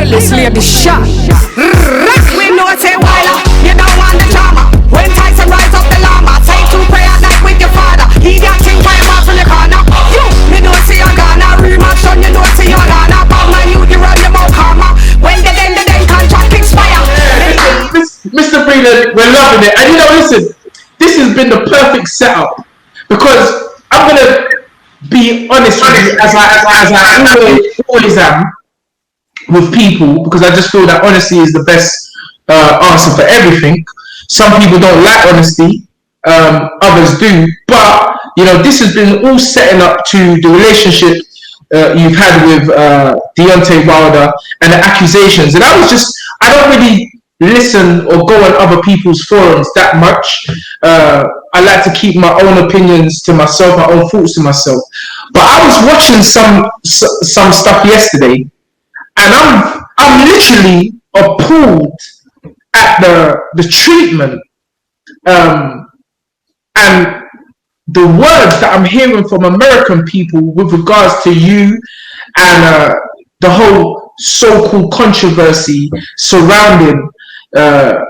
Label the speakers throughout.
Speaker 1: realest lady shot.
Speaker 2: We know say Wilder, you don't want the drama. When Tyson rise up the llama, say to pray at night with your father. He got thing by him from the corner. You, me know say you're gonna rematch on, you know say you're gonna. But man, you run your mouth karma. When the then contract expire.
Speaker 3: Mr. Breland, we're loving it. And you know, listen, this has been the perfect setup because I'm gonna be honest with you, as I always am with people, because I just feel that honesty is the best answer for everything. Some people don't like honesty, others do, but you know, this has been all setting up to the relationship you've had with Deontay Wilder and the accusations. And I don't really listen or go on other people's forums that much. I like to keep my own opinions to myself, my own thoughts to myself. But I was watching some stuff yesterday, and I'm literally appalled at the treatment and the words that I'm hearing from American people with regards to you and the whole so-called controversy surrounding the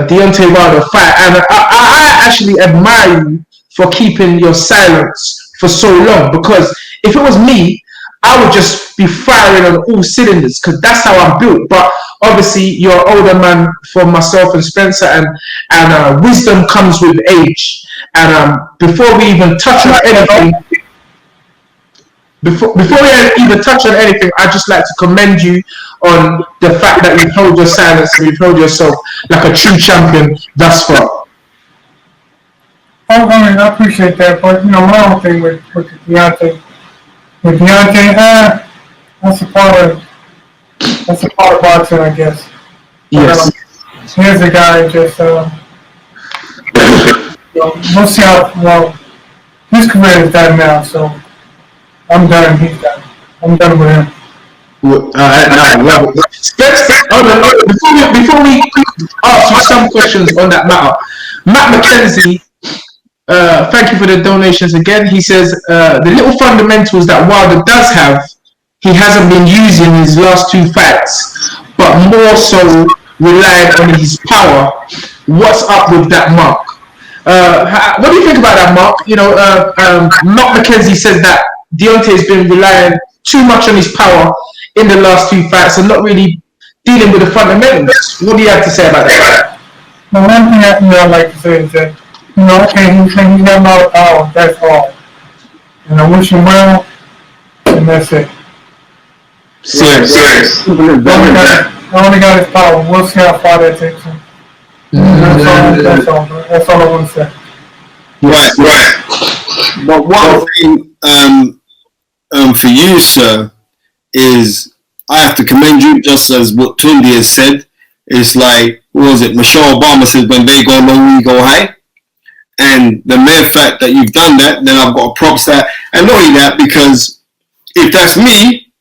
Speaker 3: Deontay Wilder fight. And I actually admire you for keeping your silence for so long, because if it was me, I would just be firing on all cylinders, because that's how I'm built. But obviously, you're an older man for myself and Spencer, and wisdom comes with age. And before we even touch on anything, I'd just like to commend you on the fact that you've held your silence and you've held yourself like a true champion thus far.
Speaker 4: I mean, I appreciate that, but you know, my own thing with Deontay, that's a part of boxing, I guess.
Speaker 3: Yes.
Speaker 4: Here's a guy just, we'll see how well his career is done now. So I'm done. He's done. I'm done with him.
Speaker 3: Before we ask you some questions on that matter, Matt McKenzie, thank you for the donations again. He says the little fundamentals that Wilder does have, he hasn't been using in his last two fights, but more so relying on his power. What's up with that, Mark? What do you think about that, Mark? You know, Mark McKenzie says that Deontay's been relying too much on his power in the last two fights and not really dealing with the fundamentals. What do you have to say about that?
Speaker 4: The one thing I like to say is that, you know, okay, he's got a lot of power, that's all. And I wish him well, and that's it.
Speaker 3: Serious.
Speaker 4: I only got his power. We'll see how far that takes him. That's all I want to say.
Speaker 5: Right. But one thing for you, sir, is I have to commend you, just as what Tunde has said. It's like, what was it? Michelle Obama says, when they go low, we go high. And the mere fact that you've done that, then I've got to props that. And not only that, because if that's me,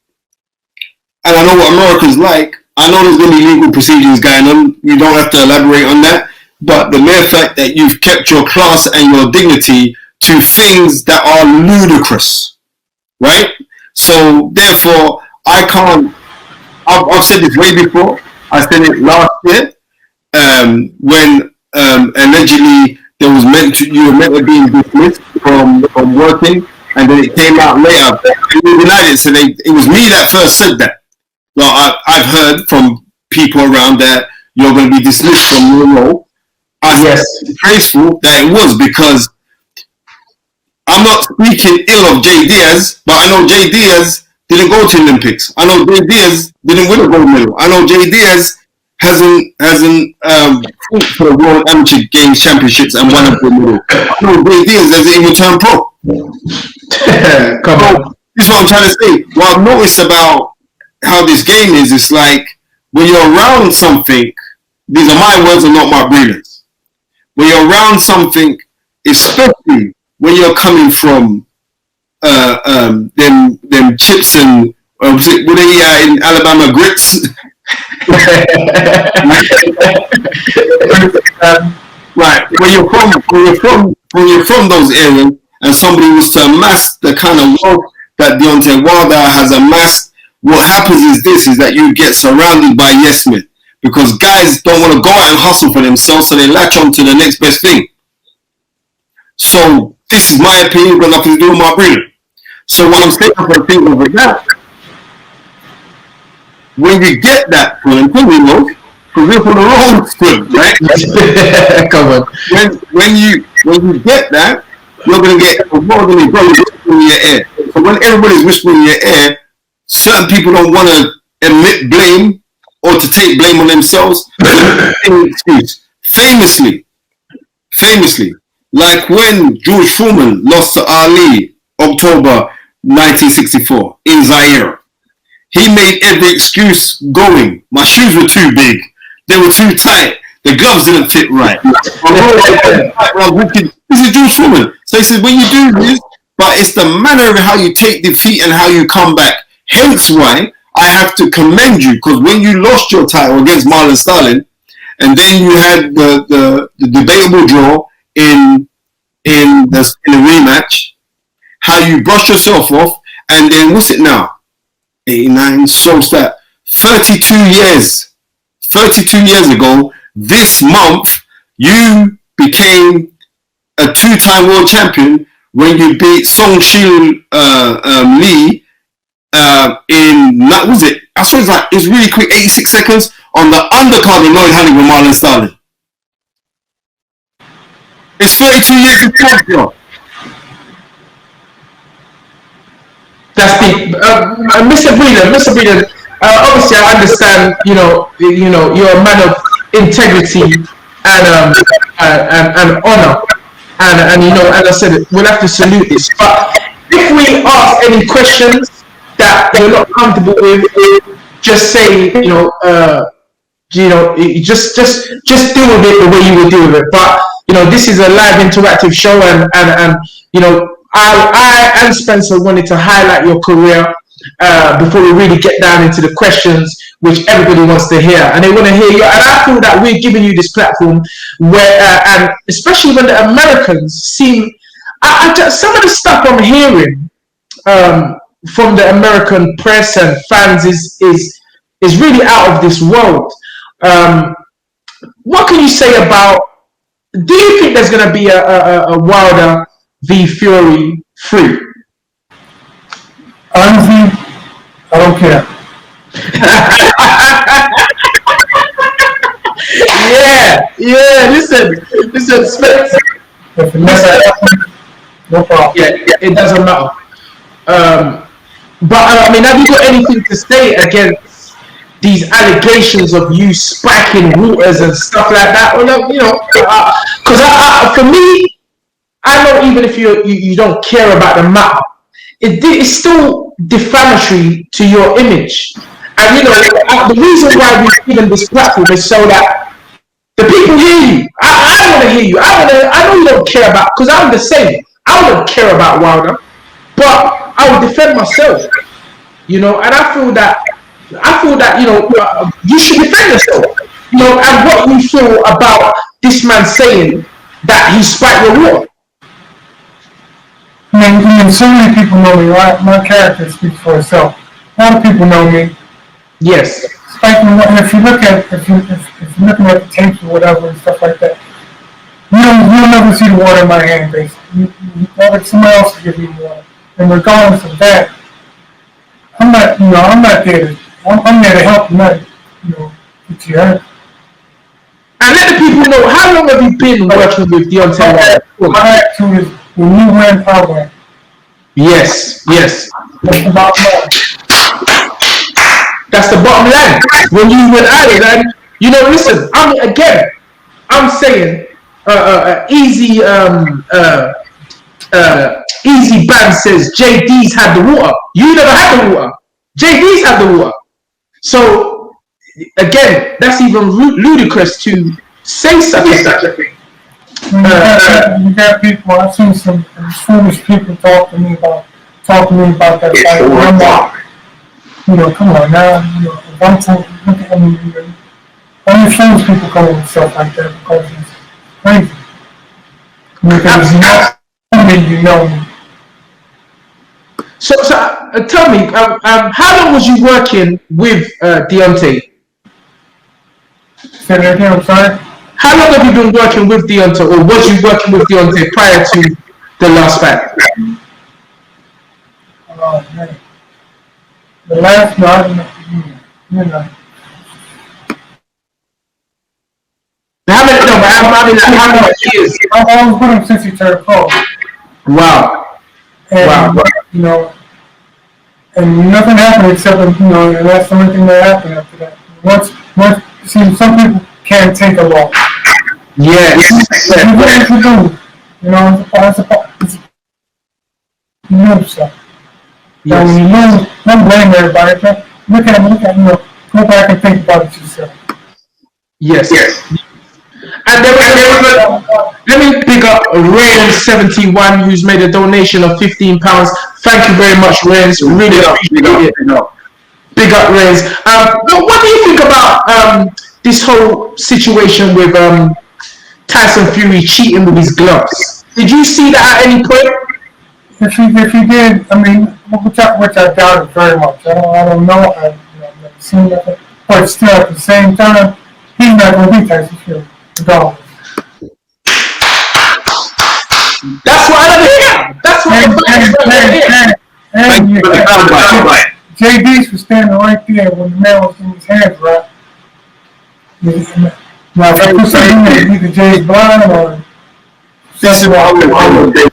Speaker 5: and I know what America's like, I know there's been illegal procedures going on. You don't have to elaborate on that. But the mere fact that you've kept your class and your dignity to things that are ludicrous, right? So therefore, I can't. I've said this way before. I said it last year when allegedly you were meant to be dismissed from working, and then it came out later. You denied it, so it was me that first said that. Well, I've heard from people around that you're going to be dismissed from your role. I'm grateful that it was, because I'm not speaking ill of Jay Diaz, but I know Jay Diaz didn't go to Olympics. I know Jay Diaz didn't win a gold medal. I know Jay Diaz hasn't fought for the World Amateur Games Championships and won a gold medal. I know Jay Diaz hasn't even turned pro. Come on. This is what I'm trying to say. What I've noticed about how this game is, it's like when you're around something, these are my words and not Mark Breland's. When you're around something, especially when you're coming from them chips and what they eat in Alabama, grits. Right. When you're from those areas, and somebody was to amass the kind of wealth that Deontay Wilder has amassed what happens is this, is that you get surrounded by yes men. Because guys don't want to go out and hustle for themselves, so they latch on to the next best thing. So this is my opinion, got nothing to do with my breeding. So what I'm saying for the thing over that, when you get that, because we're for the wrong thing, right?
Speaker 3: Come on.
Speaker 5: When you get that, you're gonna get more than whispering in your ear. So when everybody's whispering in your ear, certain people don't want to admit blame or to take blame on themselves. Famously, like when George Foreman lost to Ali, October 1964 in Zaire, he made every excuse going. My shoes were too big, they were too tight, the gloves didn't fit right. This is George Foreman. So he says, when you do this, but it's the manner of how you take defeat and how you come back. Hence why I have to commend you, because when you lost your title against Marlon Starling, and then you had the debatable draw in the rematch, how you brushed yourself off, and then what's it now? 89, so that 32 years ago, this month, you became a two-time world champion when you beat Song Shil Lee in, what was it? I saw it's really quick, 86 seconds on the undercard of Lloyd Hanning with Marlon Starling. It's 32 years in bro.
Speaker 3: That's the Mr. Breeden. Obviously, I understand. You're a man of integrity and honor, and as I said, we'll have to salute this. But if we ask any questions that you're not comfortable with, just say, just deal with it the way you would deal with it. But this is a live interactive show, and I and Spencer wanted to highlight your career before we really get down into the questions which everybody wants to hear, and they want to hear you. And I feel that we're giving you this platform where, and especially when the Americans seem, some of the stuff I'm hearing from the American press and fans is really out of this world. What can you say about? Do you think there's going to be a Wilder v Fury 3?
Speaker 4: Honestly, I don't care.
Speaker 3: yeah. Listen, Spencer.
Speaker 4: If it never happens, no problem.
Speaker 3: Yeah, it doesn't matter. But I mean, have you got anything to say against these allegations of you spiking waters and stuff like that? Because for me, I know even if you don't care about the matter, it's still defamatory to your image. And the reason why we've given this platform is so that the people hear you. I want to hear you. I know you don't care about, because I'm the same. I don't care about Wilder, but I will defend myself. And I feel that you should defend yourself. And what you feel about this man saying that he spiked your water.
Speaker 4: I mean, so many people know me, right? My character speaks for itself. A lot of people know me.
Speaker 3: Yes.
Speaker 4: And if you're looking at the tapes or whatever and stuff like that, you'll never see the water in my hand, basically. Somebody else will give you water. And regardless of that, I'm not there to. I'm there to help you, not get you hurt.
Speaker 3: And let the people know, how long have you been working with Deontay Wilder?
Speaker 4: My attitude is, when you win, I win.
Speaker 3: Yes.
Speaker 4: That's the bottom line.
Speaker 3: That's the bottom line. When you win, I win. And listen, I'm saying, easy band says JD's had the water. You never had the water. JD's had the water. So again, that's even ludicrous to say such a thing.
Speaker 4: You got people. I've seen some foolish people talk to me about that fight. Come on now. Only foolish people come with stuff like that because it's crazy. Because you know me.
Speaker 3: So tell me, how long was you working with Deontay?
Speaker 4: Say that again, I'm sorry.
Speaker 3: How long have you been working with Deontay, or was you working with Deontay prior to the last fight?
Speaker 4: Oh, man. The last night, you know.
Speaker 3: How many years?
Speaker 4: I was with him since he turned pro.
Speaker 3: Wow.
Speaker 4: And,
Speaker 3: Wow.
Speaker 4: you know, and nothing happened except, you know, and that's the only thing that happened after that. Once, see, some people can't take a loss.
Speaker 3: Yes.
Speaker 4: You do. You know, it's you know stuff. So when you lose, don't blame everybody. Look at, you know, go back and think about it yourself.
Speaker 3: Yes. And let me pick up Rain71, who's made a donation of £15. Thank you very much, Rains. Really appreciate it. Big up, Rains. What do you think about this whole situation with Tyson Fury cheating with his gloves? Did you see that at any point?
Speaker 4: If he did, I mean, which I doubt it very much. I don't know. I've never seen that. But still, at the same time, he's not going to be Tyson Fury. Regardless.
Speaker 3: That's what I hear. That's what
Speaker 4: and JD was standing right there when the man was in his hands, right? Now, if you say either Jay's blind or
Speaker 5: This is what I'm saying.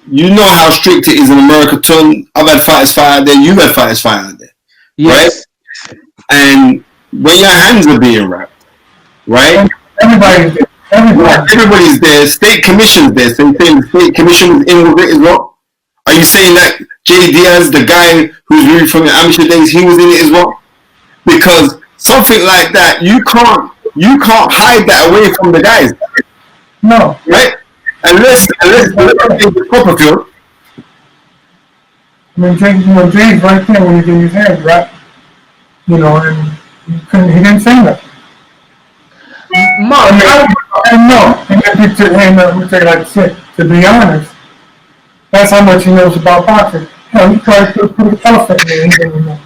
Speaker 5: You know how strict it is in America, Ton. I've had fighters fight out there. You've had fighters fight out there,
Speaker 3: yes.
Speaker 5: Right? And when your hands are being wrapped, right?
Speaker 4: Everybody's there.
Speaker 5: Everybody's there. State commission's there. So you're saying the state commission is in with it as well? Are you saying that Jay Diaz, the guy who's really from the amateur days, he was in it as well? Because something like that, you can't hide that away from the guys.
Speaker 4: No.
Speaker 5: Right? Unless the Copperfield.
Speaker 4: I mean, Jay's right there when he's in his hands, right? You know, and he didn't say that. Like I said, to be honest, that's how much he knows about boxing. Hell, he probably could put an elephant in there. He didn't know.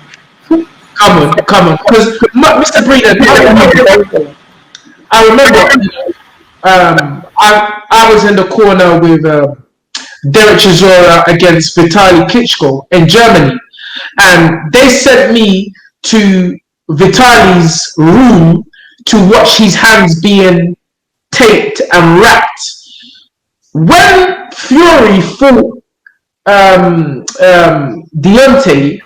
Speaker 3: Come on. Because Mr. Breeden, I remember I was in the corner with Derek Chisora against Vitaly Klitschko in Germany, and they sent me to Vitaly's room to watch his hands being taped and wrapped. When Fury fought Deontay,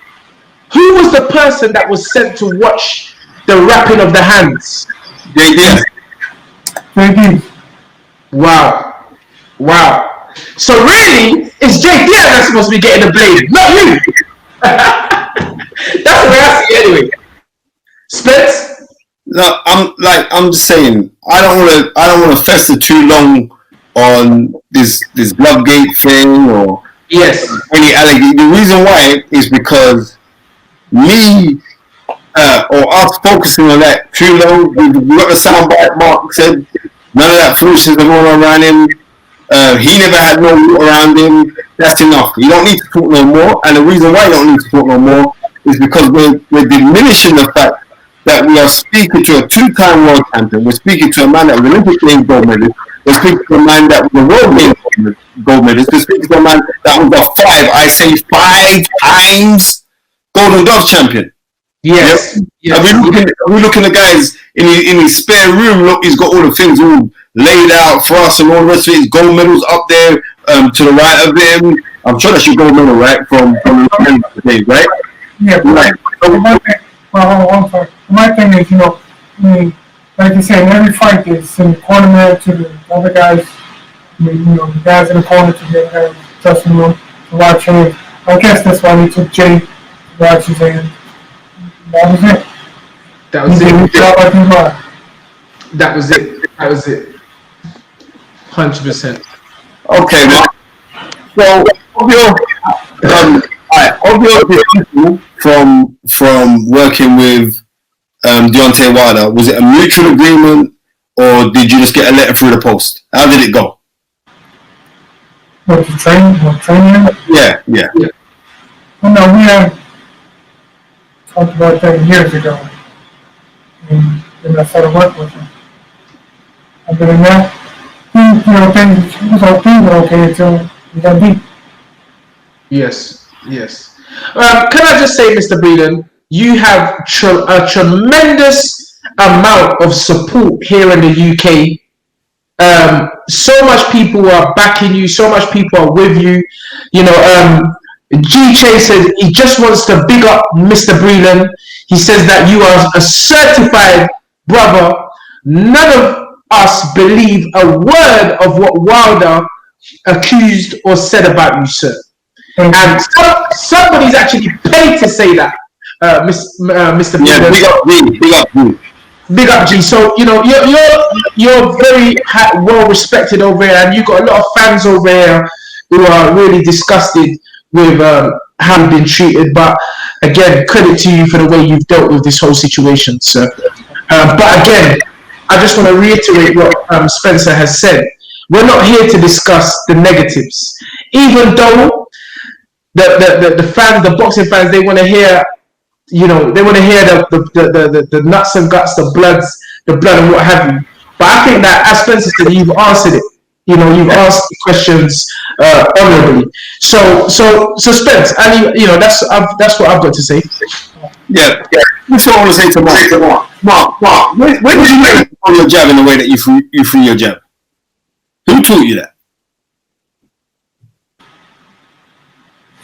Speaker 3: who was the person that was sent to watch the wrapping of the hands?
Speaker 5: JD.
Speaker 3: Wow. So really, it's JD that's supposed to be getting the blame, not you. That's the way I see it anyway. Spence?
Speaker 5: No, I'm just saying, I don't want to fester too long on this Bloodgate thing or any allegation. The reason why is because me or us focusing on that too long. We got the soundbite. Mark said none of that foolishness going on around him. He never had no water around him. That's enough. You don't need to talk no more. And the reason why you don't need to talk no more is because we're diminishing the fact that we are speaking to a two-time world champion. We're speaking to a man that was Olympic Games gold medalist. We're speaking to a man that was a World Games gold medalist. We're speaking to a man that was a 5 times Golden Glove champion.
Speaker 3: Yes.
Speaker 5: Are we looking at guys in his spare room? Look, he's got all the things all laid out for us and all the rest of it. His gold medals up there to the right of him. I'm sure that's your gold medal, right? From the day, right?
Speaker 4: Yeah, right. My thing is, you know, I mean, like you said, in every fight there's some corner to the other guys. I mean, you know, the guys in the corner to the guys dressing room to watch him. I guess that's why he took Jay to watch his hand. That was it. That
Speaker 3: was it. 100%.
Speaker 5: Okay, man. So, obviously, from working with Deontay Wilder, was it a mutual agreement, or did you just get a letter through the post? How did it go?
Speaker 4: What, to train him?
Speaker 5: Yeah.
Speaker 4: Well, no, we had talked about that years ago. And then I started working with him. Other than that, things were okay until we got beat.
Speaker 3: Yes. Can I just say, Mr. Breland, you have a tremendous amount of support here in the UK. So much people are backing you. So much people are with you. G Chase says he just wants to big up Mr. Breland. He says that you are a certified brother. None of us believe a word of what Wilder accused or said about you, sir. And somebody's actually paid to say that, Mr.
Speaker 5: Yeah, big up G.
Speaker 3: So you're very well respected over here, and you've got a lot of fans over here who are really disgusted with how you've been treated. But again, credit to you for the way you've dealt with this whole situation, sir. But again, I just want to reiterate what Spencer has said. We're not here to discuss the negatives, even though the fans, the boxing fans, they want to hear, they want to hear the nuts and guts, the blood and what have you. But I think that, as Spencer said, you've answered it. You've asked the questions honorably. So Spence, and that's what I've got to say.
Speaker 5: Yeah. That's what I want to say to Mark. When did you learn to throw your jab in the way that you threw your jab? Who taught you that?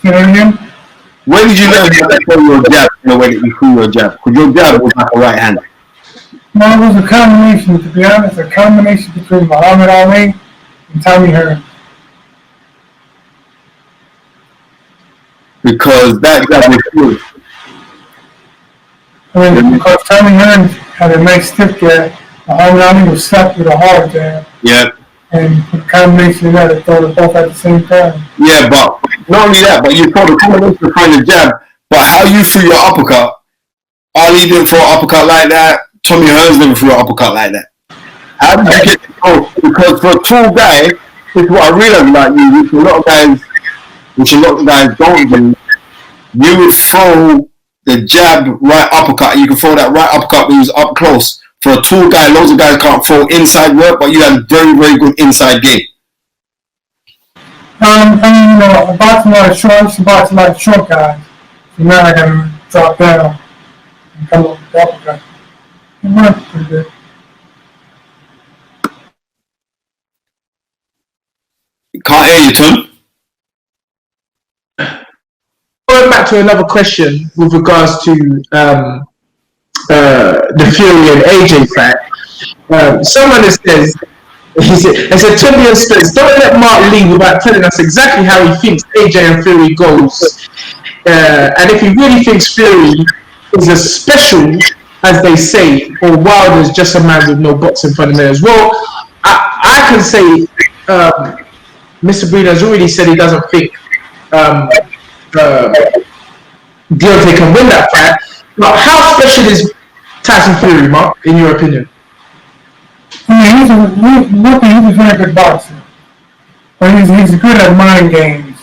Speaker 4: You know what I mean?
Speaker 5: When did you learn how to throw your jab in the way that you threw your jab? Because your jab was like a right hand.
Speaker 4: No, it was a combination, to be honest, between Muhammad Ali and Tommy Hearn.
Speaker 5: Because that jab was good.
Speaker 4: I mean, because Tommy Hearn had a nice stiff jab, Muhammad Ali was stuck with a hard jab.
Speaker 5: Yeah.
Speaker 4: And the combination of that, they throw them both at the same time.
Speaker 5: Yeah, but not only that, but you throw the combination of trying to jab, but how you threw your uppercut, Ali didn't throw an uppercut like that, Tommy Hearns never threw an uppercut like that. How did you get to throw? Because for a tall guy, this is what I realized about you, which a lot of guys don't do, you would throw the jab right uppercut, you can throw that right uppercut when he was up close. For a tall guy, loads of guys can't throw inside work, but you had a very, very good inside game.
Speaker 4: Boxing a lot of shorts, boxing a lot of short guys. So now I gotta drop down and come up with the uppercut. It worked pretty good.
Speaker 5: Can't hear you, Tom.
Speaker 3: Going back to another question with regards to the Fury and AJ fight. Someone says, I said, Tunde and Spence, don't let Mark leave without telling us exactly how he thinks AJ and Fury goes. And if he really thinks Fury is as special as they say, or Wilder's just a man with no boxing fundamentals. Well, I can say Mr. Breland has already said he doesn't think Deontay can win that fight. But how special is Tyson Fury, Mark, in your opinion?
Speaker 4: He's a very good boxer. But he's good at mind games.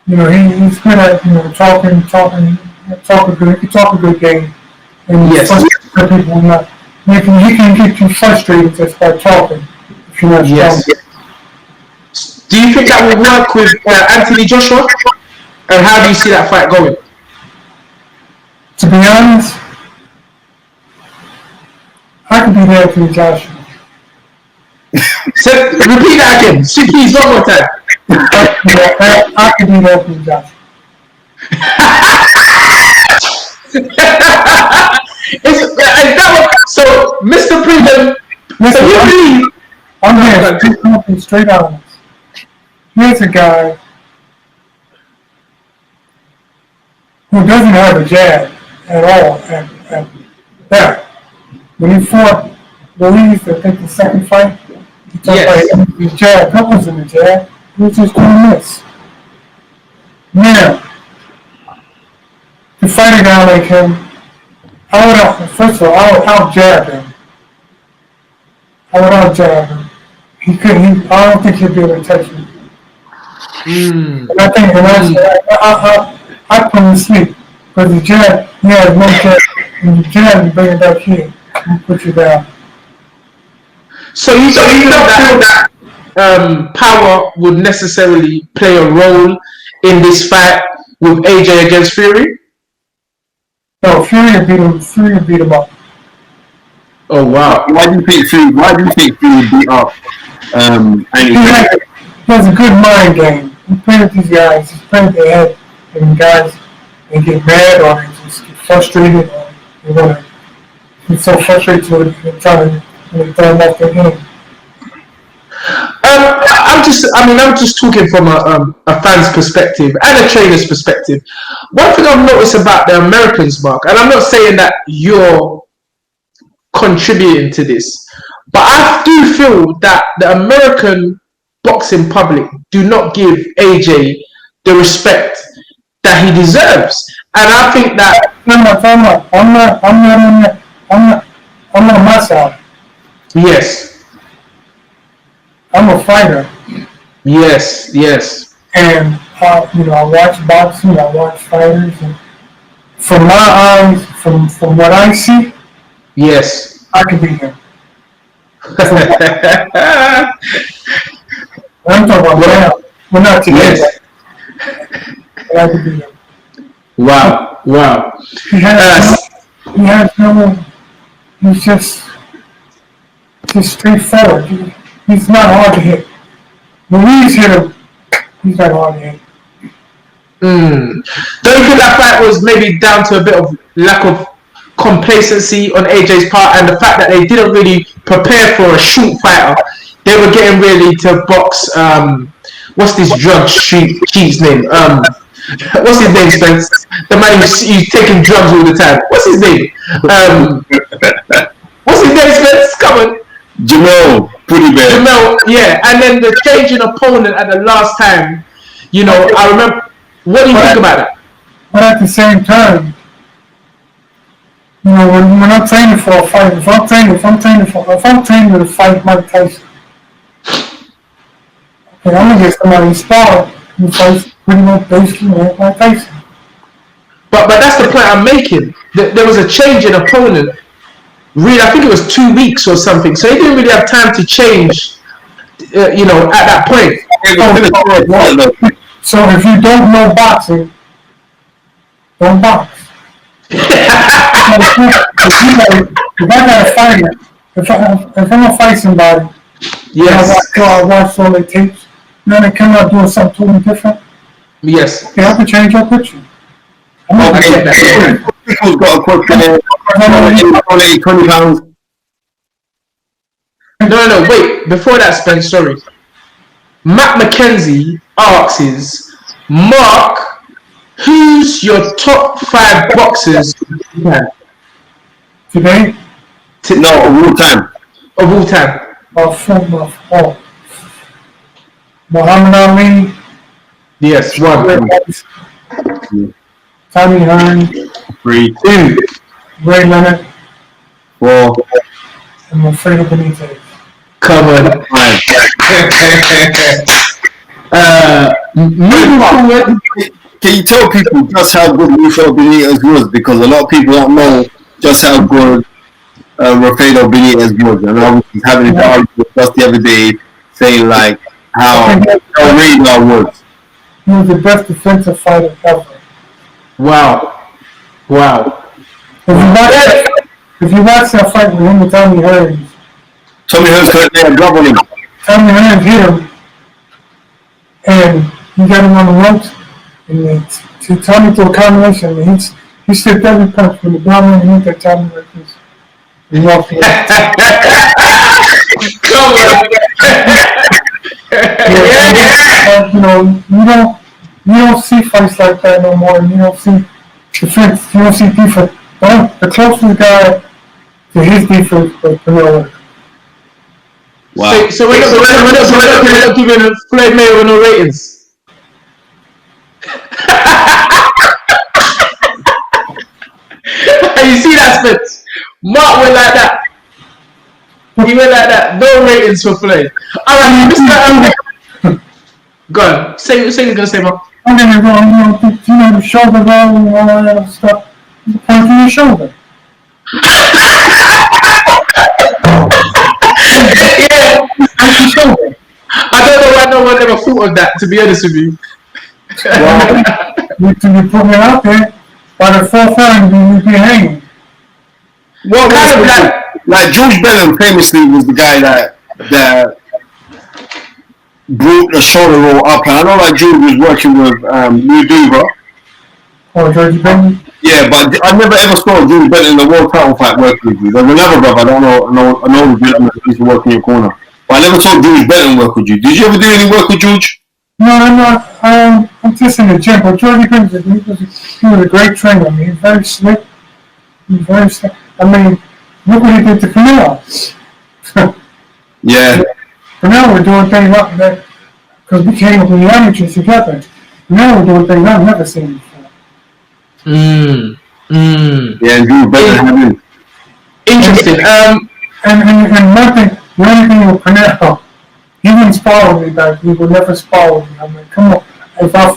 Speaker 4: He's good at, talking good. He can talk a good game. And
Speaker 3: yes.
Speaker 4: People not. He can get you frustrated just by talking. If you're not strong.
Speaker 3: Do you think that will work with Anthony Joshua? And how do you see that fight going?
Speaker 4: To be honest, I could be there for Joshua.
Speaker 3: Repeat that again. Please, one more time.
Speaker 4: I could be there for Joshua.
Speaker 3: So, Mr. Breland,
Speaker 4: listen,
Speaker 3: you believe?
Speaker 4: I'm here, straight honest. Here's a guy who doesn't have a jab at all at that. When he fought Louise, I think the second fight, he took his jab, that wasn't a jab, he was just doing this. Now, to fight a guy like him, first of all, I would out-jab him. he couldn't. I don't think he'll be able to touch me. And I think, I put him to sleep because the jab, he has no jab, and the jab, you bring it back here, and put you down.
Speaker 3: So you don't feel that power would necessarily play a role in this fight with AJ against Fury?
Speaker 4: No, Fury will beat him up.
Speaker 3: Oh wow!
Speaker 5: Why do you think Fury beat up?
Speaker 4: He has a good mind game. He plays with these guys. He's playing with their head, and guys they get mad or they just get frustrated or they want to. He's so frustrated with it, trying to throw him off their game.
Speaker 3: I'm just talking from a fan's perspective and a trainer's perspective. One thing I've noticed about the Americans, Mark, and I'm not saying that you're contributing to this, but I do feel that the American boxing public do not give AJ the respect that he deserves, and I think that
Speaker 4: I'm not on my side.
Speaker 3: yes,
Speaker 4: I'm a fighter.
Speaker 3: yes,
Speaker 4: And I watch boxing, I watch fighters, and from my eyes, from what I see,
Speaker 3: yes.
Speaker 4: I could beat him. I'm talking about now. We're not together.
Speaker 3: Yes.
Speaker 4: But I could beat him.
Speaker 3: Wow.
Speaker 4: He has no. He's just straightforward. He's not hard to hit. When we hit him, he's not hard to hit.
Speaker 3: Don't you think that fight was maybe down to a bit of lack of complacency on AJ's part and the fact that they didn't really prepare for a shoot fighter? They were getting ready to box. What's this drug cheat's name? What's his name, Spence? The man who's taking drugs all the time. What's his name? What's his name, Spence? Come on.
Speaker 5: Jamel, pretty bad.
Speaker 3: Jamel, yeah. And then the change in opponent at the last time. I remember. What do you think about that?
Speaker 4: But at the same time, when I'm training for a fight, if I'm training to fight Mike Tyson, okay, I'm gonna get somebody inspired who fights pretty much basically like Mike Tyson.
Speaker 3: But that's the point I'm making. There was a change in opponent. Really, I think it was 2 weeks or something. So he didn't really have time to change. At that point.
Speaker 4: So if you don't know boxing, don't box. If I got a fighter, if I'm gonna fight somebody,
Speaker 3: yes,
Speaker 4: I watch all their tapes, then they come out doing something totally different.
Speaker 3: Yes.
Speaker 4: Okay, I can change your picture.
Speaker 5: People's got a question there. 20 pounds.
Speaker 3: No, wait. Before that, Spence, sorry. Matt McKenzie asks, Mark, who's your top 5 boxers
Speaker 4: today?
Speaker 5: No, of all time.
Speaker 3: Of all time.
Speaker 4: Muhammad Ali.
Speaker 3: Yes, 1.
Speaker 4: Tommy Hearn.
Speaker 5: 3.
Speaker 3: 2.
Speaker 4: Ray Leonard.
Speaker 5: 4.
Speaker 4: And Alfredo Benitez.
Speaker 3: Come on.
Speaker 5: 5.
Speaker 3: Moving forward.
Speaker 5: Can you tell people just how good Rafael Benitez was? Because a lot of people don't know just how good Rafael Benitez was. And I was having a argument with us the other day saying like how Radar was.
Speaker 4: He was the best defensive fighter ever.
Speaker 3: Wow.
Speaker 4: If you watch that fight with him and Tommy Hearns
Speaker 5: couldn't lay a glove on him.
Speaker 4: Tommy Hearns hit him, and he got him on the ropes, and Tommy threw a combination, and he slipped every punch from the bottom and he hit that Tommy like this. He walked away. Come on. You don't see fights like that no more. You don't see defense. You don't see defense. The closest guy to his defense was Canelo.
Speaker 3: Wow. So we're not giving Floyd Mayweather no ratings. You see that, Spence? Mark went like that. He went like that. No ratings for Floyd. All right, Mr. Go on. Say what you're gonna say, Mark.
Speaker 4: I'm gonna go, the shoulder roll and all that other stuff. Point to your shoulder.
Speaker 3: Yeah. I don't know why no one ever thought of that, to be honest with you.
Speaker 4: You put me out there, by the fourth round, you'd be hanging.
Speaker 3: What kind of
Speaker 5: like George Bellum famously was the guy that brought the shoulder roll up, and I know that George was working with Muduva.
Speaker 4: Oh, George Bellum?
Speaker 5: Yeah, but I never ever saw George Bellum in the world title fight working with you. There's another brother, I know the gentleman that used to work in your corner. But I never saw George Bellum work with you. Did you ever do any work with George?
Speaker 4: No, I'm not. I'm just in the gym. But George Bellum, he was a great trainer. I mean, he's very slick. I mean, look what he did to Canelo.
Speaker 5: Yeah.
Speaker 4: Canelo, we're doing things up there because we came up with the amateurs together. Now we're doing things I've never seen before.
Speaker 5: Yeah, and George Bellum had him.
Speaker 3: Interesting.
Speaker 4: And one thing, the only thing with Canelo, he wouldn't spar with me back. He would never spar with me. I mean, come on. If I was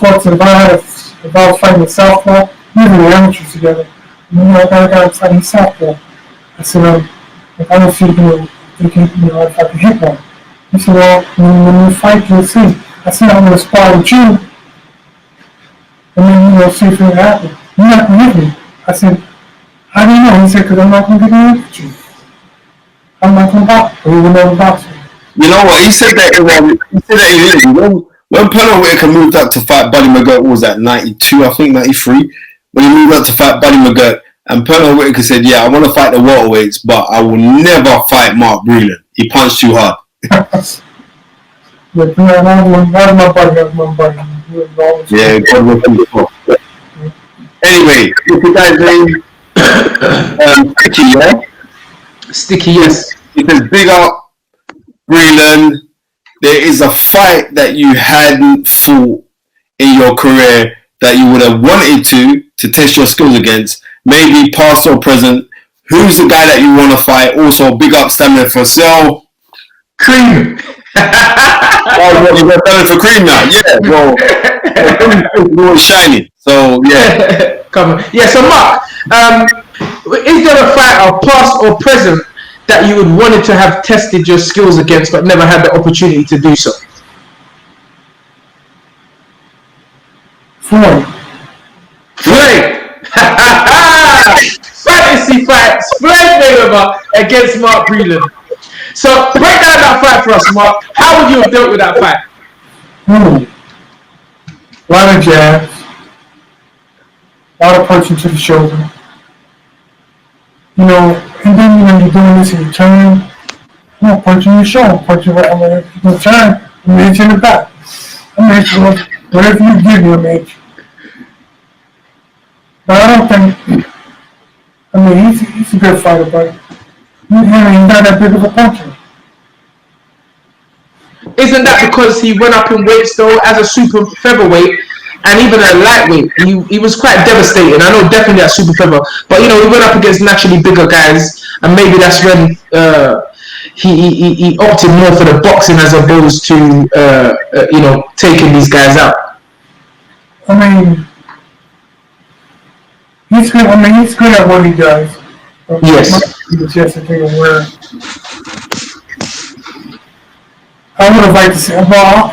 Speaker 4: fighting with Southpaw, we were the amateurs together. I gotta fight in Southpaw. I said, if I don't see if I can hit one. He said, well, when you fight, you'll see. I said, I'm gonna spar with you, and then you'll see if it'll happen. You're not gonna hit me. I said, how do you know? He said, because I'm not gonna get in with you. I'm not gonna box. Or you will never box me.
Speaker 5: You know what? He said that in when Pernell Whitaker moved up to fight Buddy McGirt, what was that, 92, I think, 93? When he moved up to fight Buddy McGirt, and Pernell Whitaker said, yeah, I want to fight the welterweights, but I will never fight Mark Breland. He punched too hard.
Speaker 4: That's my buddy.
Speaker 5: Yeah, God rest his soul. Anyway, what's the guy's name? Sticky, yeah?
Speaker 3: Sticky, yes.
Speaker 5: It says, big up, Breland. There is a fight that you hadn't fought in your career that you would have wanted to test your skills against, maybe past or present. Who's the guy that you want to fight? Also, big up Samuel Fussell.
Speaker 3: Cream.
Speaker 5: Oh, you got Samuel for Cream now? Yeah, bro. It's shiny. So, yeah.
Speaker 3: Come on. Yeah, so Mark, is there a fighter, past or present, that you would wanted to have tested your skills against but never had the opportunity to do so?
Speaker 4: Floyd.
Speaker 3: Fantasy fights. Floyd Mayweather against Mark Breland. So break down that fight for us, Mark. How would you have dealt with that fight?
Speaker 4: A lot of jabs. A lot of punching to the shoulder. And then you're doing this in return. Punching your shoulder, punching right. I'm gonna turn. I'm gonna hit you in the back. I'm gonna hit you whatever you give me, I'm gonna hit you. But I don't think. I mean, he's a good fighter, but he's not that big of a puncher.
Speaker 3: Isn't that because he went up in weights though as a super featherweight? And even at lightweight, he was quite devastating. I know definitely at super feather, but he went up against naturally bigger guys, and maybe that's when he opted more for the boxing as opposed to taking these guys out.
Speaker 4: I mean, he's good. He's good at what he does.
Speaker 3: Yes.
Speaker 4: It's just a thing where I would have liked to see. Well,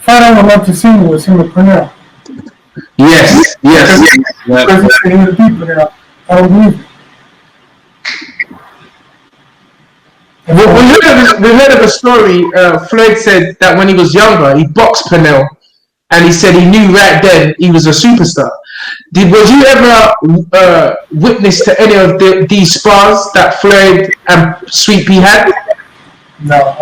Speaker 4: fight I would love to see was him with Pernell.
Speaker 3: Yes.
Speaker 4: Because he would beat Pernell. I don't believe it.
Speaker 3: We heard of a story. Floyd said that when he was younger, he boxed Pernell, and he said he knew right then he was a superstar. Was you ever witness to any of these spars that Floyd and Sweet Pea had?
Speaker 4: No,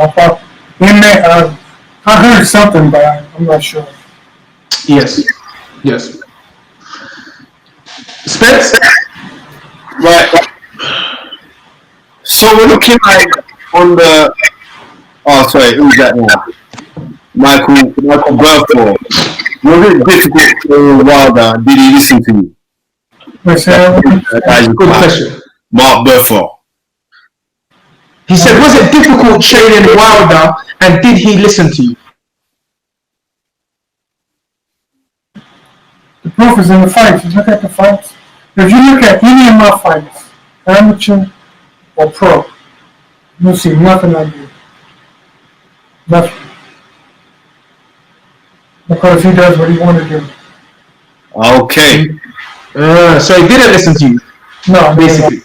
Speaker 4: I heard something, but I'm not sure.
Speaker 3: Yes. Spence?
Speaker 5: Right. So we're looking like on the. Oh, sorry, who's that now? Michael Burford. Was it difficult for Wilder? Did he listen to you?
Speaker 3: Good question.
Speaker 5: Mark Burford.
Speaker 3: He said, was it difficult training Wilder, and did he listen to you?
Speaker 4: The proof is in the fights. You look at the fights. If you look at any of my fights, amateur or pro, you'll see nothing I do. Nothing. Because he does what he wanted to do.
Speaker 5: Okay.
Speaker 3: So he didn't listen to you?
Speaker 4: No,
Speaker 3: basically.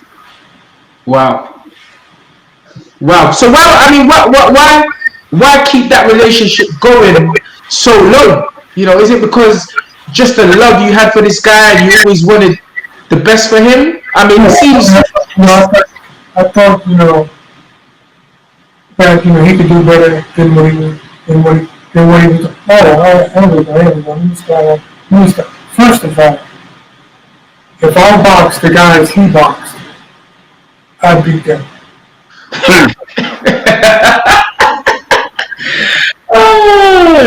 Speaker 3: Wow. So why keep that relationship going so long? You know, is it because just the love you had for this guy and you always wanted the best for him? I mean, it seems.
Speaker 4: I thought, that he could do better than what he was. First of all, if I boxed the guys he boxed, I'd beat them.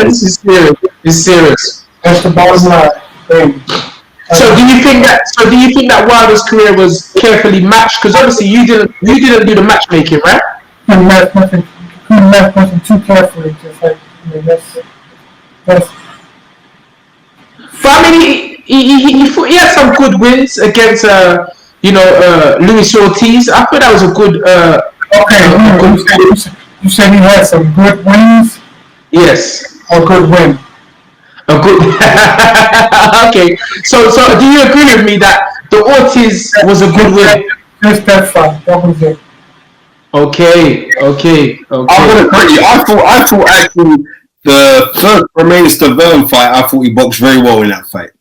Speaker 3: This is serious. It's serious.
Speaker 4: That's the bottom line.
Speaker 3: So do you think that Wilder's career was carefully matched? Because obviously you didn't do the matchmaking, right?
Speaker 4: Couldn't match nothing too carefully. Just like that's.
Speaker 3: I mean, he had some good wins against Luis Ortiz. I thought that was a good.
Speaker 4: You said he had some good wins.
Speaker 3: Yes.
Speaker 4: Or good win.
Speaker 3: A good. Okay. So do you agree with me that the Ortiz was a good win?
Speaker 4: Just that fight. That was it.
Speaker 3: Okay.
Speaker 5: I'm gonna agree. I thought actually the first Romain Stavern fight, I thought he boxed very well in that fight.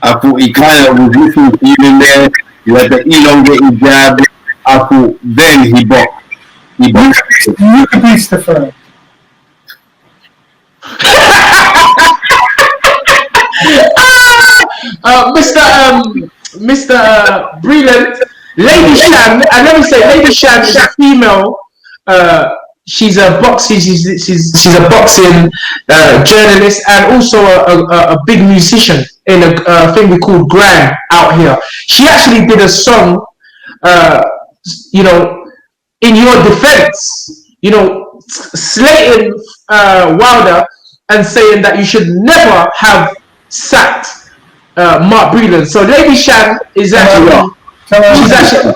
Speaker 5: I thought he kind of was looking for you in there. You had the elongated jab. I thought then he boxed. You
Speaker 4: could be Stavern.
Speaker 3: Mr. Breland, Lady Shan, and let me say, Lady Shan is a female. She's a boxing. She's a boxing journalist and also a big musician in a thing we call Grand out here. She actually did a song, in your defense, slating Wilder and saying that you should never have sacked Mark Breland. So Lady Shan is actually. She's actually.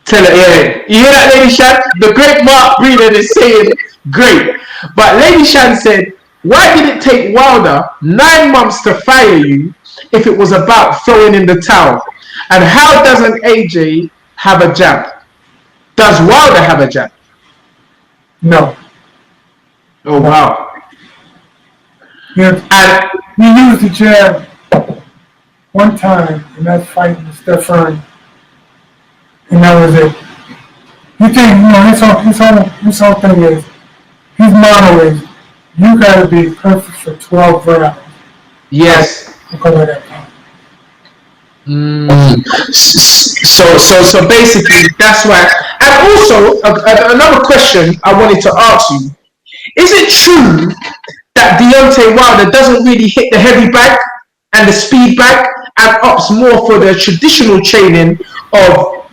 Speaker 3: Tell her, yeah. You hear that, Lady Shan? The great Mark Breland is saying great. But Lady Shan said, why did it take Wilder 9 months to fire you if it was about throwing in the towel? And how doesn't AJ have a jab? Does Wilder have a jab?
Speaker 4: No.
Speaker 3: Oh, wow.
Speaker 4: And he used the jab one time in that fight with Fearon, and that was it. You think, his whole thing is, his motto is, you gotta be perfect for 12 rounds.
Speaker 3: Yes.
Speaker 4: Because of that time.
Speaker 3: So basically, that's why. And also, another question I wanted to ask you. Is it true that Deontay Wilder doesn't really hit the heavy bag and the speed bag and opts more for the traditional training of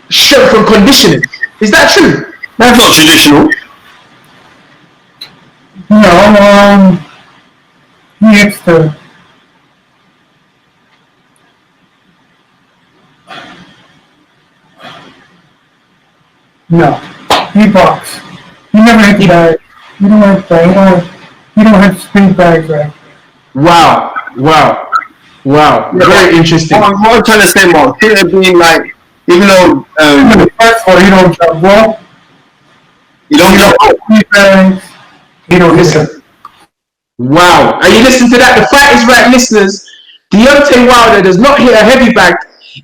Speaker 3: strength and conditioning? Is that true?
Speaker 5: That's not traditional.
Speaker 4: No, he hits the... No, he box. He never hit the bag. You don't hit the bag. You don't hit speed bags right.
Speaker 3: Wow. Yeah, very interesting.
Speaker 5: What I'm trying to say, Mark, should it be like, even though
Speaker 4: first of all, you don't jump well.
Speaker 5: You don't
Speaker 4: speed bags. You don't listen.
Speaker 3: Wow. Are you listening to that? The Fight is Right listeners. Deontay Wilder does not hit a heavy bag.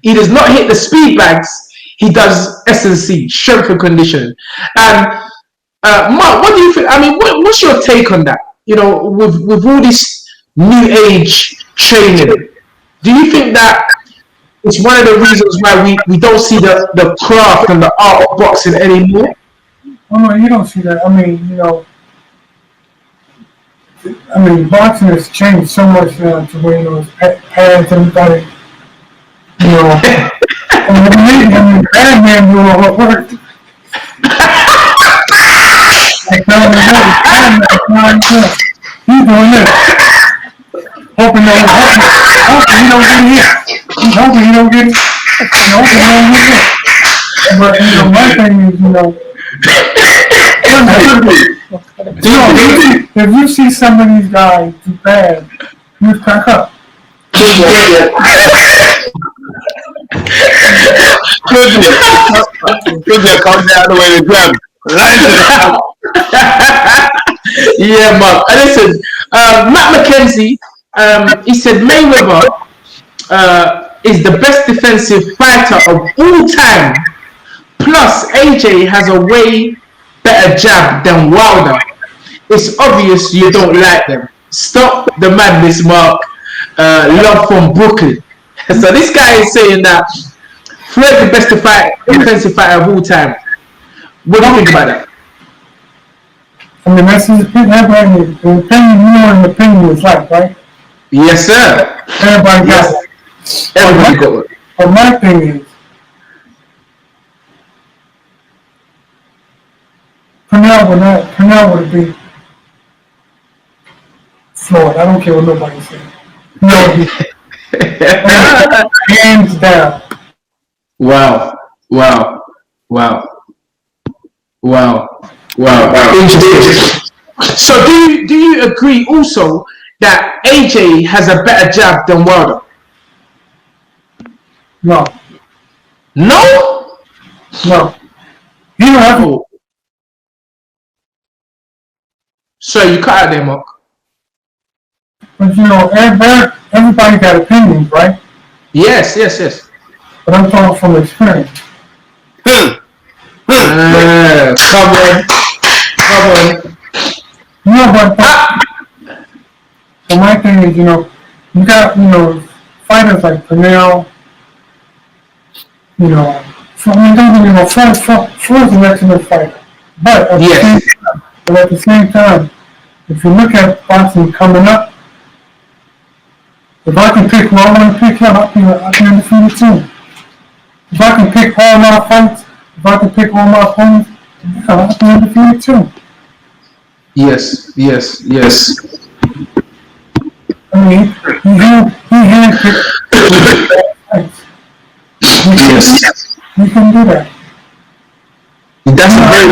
Speaker 3: He does not hit the speed bags. He does S&C, strength and conditioning. And Mark, what do you think? I mean, what's your take on that? With all this new age training, do you think that it's one of the reasons why we don't see the craft and the art of boxing anymore?
Speaker 4: Oh no, you don't see that. I mean, boxing has changed so much now to where it's pads, everybody, Bad man doing all the work. Like, no, he's doing this. Hoping he don't get hit. He's hoping he don't get hit. He's hoping he don't get hit. But, my thing is, if you see some of these guys do bad, you crack up.
Speaker 5: Good, come down the way to grab.
Speaker 3: Yeah, Mark. Listen, Matt McKenzie, he said Mayweather is the best defensive fighter of all time. Plus, AJ has a way better jab than Wilder. It's obvious you don't like them. Stop the madness, Mark. Love from Brooklyn. So this guy is saying that Floyd's the best defensive fighter of all time. What do you think about that?
Speaker 4: I mean, that's his opinion. The opinion, an opinion is like, right?
Speaker 3: Yes, sir.
Speaker 4: Everybody got it.
Speaker 3: Everybody got it.
Speaker 4: But my thing is, Canal would be Floyd. I don't care what nobody says. No, hands down.
Speaker 3: Wow. So do you agree also that AJ has a better jab than Wilder?
Speaker 4: No.
Speaker 3: No?
Speaker 4: No. You don't have to.
Speaker 3: So you cut out there, Mark.
Speaker 4: But everybody got opinions, right?
Speaker 3: Yes.
Speaker 4: But I'm talking from experience.
Speaker 3: Come on.
Speaker 4: But my thing is, you got, fighters like Canal, don't get me wrong, Floyd's an excellent fighter. But at the same time, if you look at boxing coming up, if I can pick who I want to pick him, I'll be undefeated too. If I can pick all my fights, if I can pick all my opponents, I'll be undefeated too.
Speaker 3: Yes.
Speaker 4: I mean, he handpicked fights. You can do that.
Speaker 3: That's a very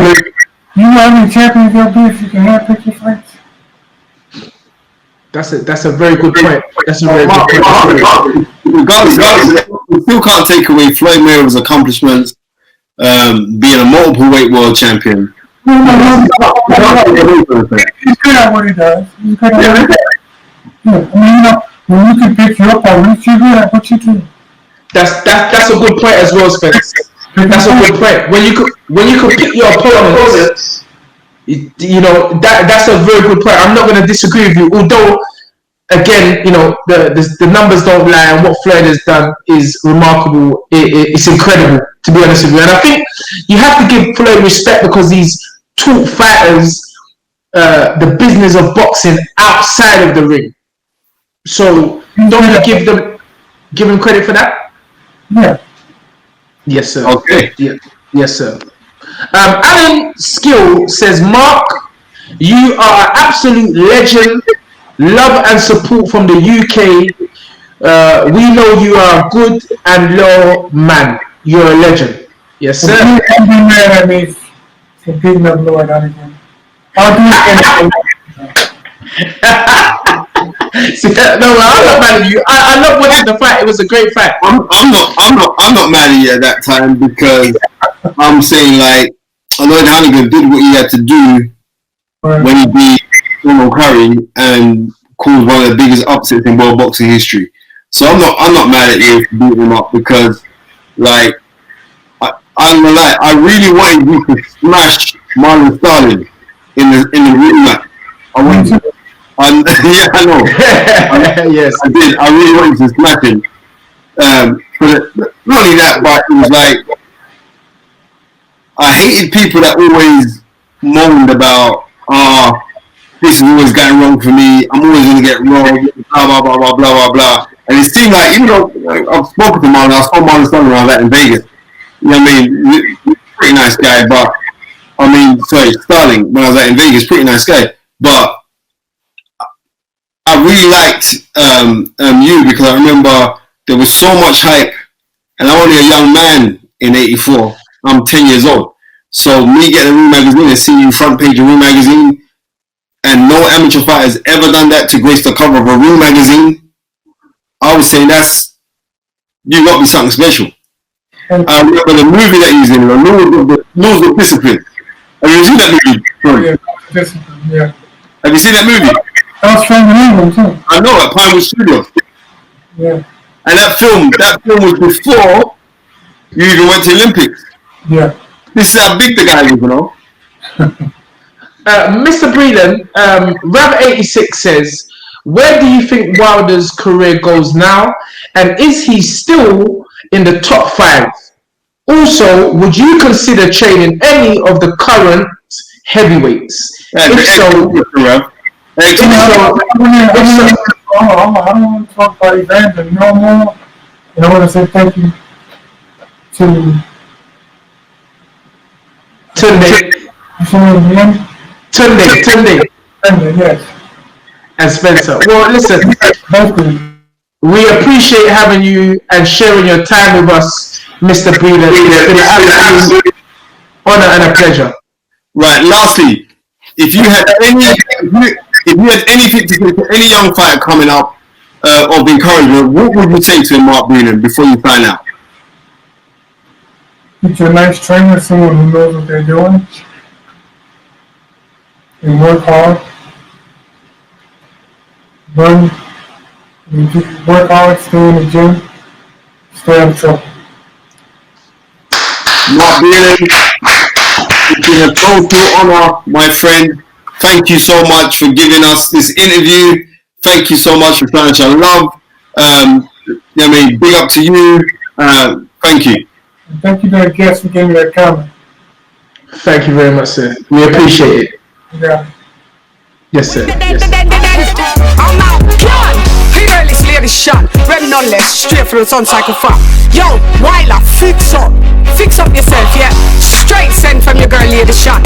Speaker 4: You know how many champions there'll be if you can handpick your fights?
Speaker 3: That's a very good point. That's a very good point.
Speaker 5: Regardless, we still can't take away Floyd Mayweather's accomplishments, being a multiple weight world champion.
Speaker 4: No. He's good at what he does. I mean, when you can pick your opponents, you're good at what you do.
Speaker 3: That's a good point as well, Spence. That's a good point. When you can pick your opponents, that's a very good point. I'm not going to disagree with you. Although, again, the numbers don't lie, and what Floyd has done is remarkable. It's incredible, to be honest with you. And I think you have to give Floyd respect because he's taught fighters the business of boxing outside of the ring. So don't you give him credit for that?
Speaker 4: Yeah.
Speaker 3: Yes, sir.
Speaker 5: Okay.
Speaker 3: Yeah. Yes, sir. Alan Skill says, Mark, you are an absolute legend. Love and support from the UK. We know you are a good and loyal man. You're a legend. Yes, sir.
Speaker 4: Don't be mad at me for beating up Lloyd out again. I'll do it again.
Speaker 3: See, no, I'm not mad at you. I love watching the fight. It was a great fight.
Speaker 5: I'm not mad at you at that time because I'm saying like Lloyd Hannigan did what he had to do when he beat Donald Curry and caused one of the biggest upsets in world boxing history. So I'm not mad at you for beating him up because like I'm gonna lie, I really wanted you to smash Marlon Sterling in the rematch. Yeah, I know.
Speaker 3: Yes,
Speaker 5: I did. I really wanted to smash him. But not only that, but it was like I hated people that always moaned about, this is always going wrong for me. I'm always gonna get wrong. Blah blah blah blah blah blah blah. And it seemed like, even though I've spoken to Marlon, I saw Marlon Stone when I was out in Vegas. You know what I mean? Pretty nice guy, but Sterling, when I was out in Vegas, pretty nice guy. But I really liked you because I remember there was so much hype, and I'm only a young man in '84. I'm 10 years old. So me getting a Ring magazine and seeing you front page of Ring magazine, and no amateur fighter has ever done that to grace the cover of a Ring magazine, I would say you got me something special. I remember the movie that he was in, The Laws of Discipline. Have you seen that movie?
Speaker 4: Yeah.
Speaker 5: Have you seen that movie?
Speaker 4: That was from England too.
Speaker 5: I know, at Pinewood Studios.
Speaker 4: Yeah.
Speaker 5: And that film was before you even went to the Olympics.
Speaker 4: Yeah.
Speaker 5: This is how big the guy is, you know.
Speaker 3: Mr. Breland, Rav86 says, where do you think Wilder's career goes now? And is he still in the top 5? Also, would you consider training any of the current heavyweights?
Speaker 4: I don't want to talk about Evander no more. And I want to say thank you to
Speaker 3: Tunde,
Speaker 4: yes.
Speaker 3: and Spencer. Well, listen, we appreciate having you and sharing your time with us, Mr. Breland. It's been an absolute honor and a pleasure.
Speaker 5: Right. Lastly, if you had anything to say to any young fighter coming up of encouragement, what would you say to him, Mark Breland, before you sign out?
Speaker 4: Get you a nice trainer, someone who knows what they're doing, and work hard. Work hard, stay in the gym, stay out of trouble.
Speaker 5: Mark Breland, it's been a total honor, my friend. Thank you so much for giving us this interview. Thank you so much for showing us your love. Big up to you. Thank you.
Speaker 4: And thank you to the guests who gave me that comment.
Speaker 3: Thank you very much, sir. We appreciate it.
Speaker 4: Yeah.
Speaker 3: Yes, sir.
Speaker 2: I'm out, gun. Fearless lady shot. Ready no less, straight from the sun cycle farm. Yo, Wilder, fix up yourself, yeah. Straight send from your girl lady shot.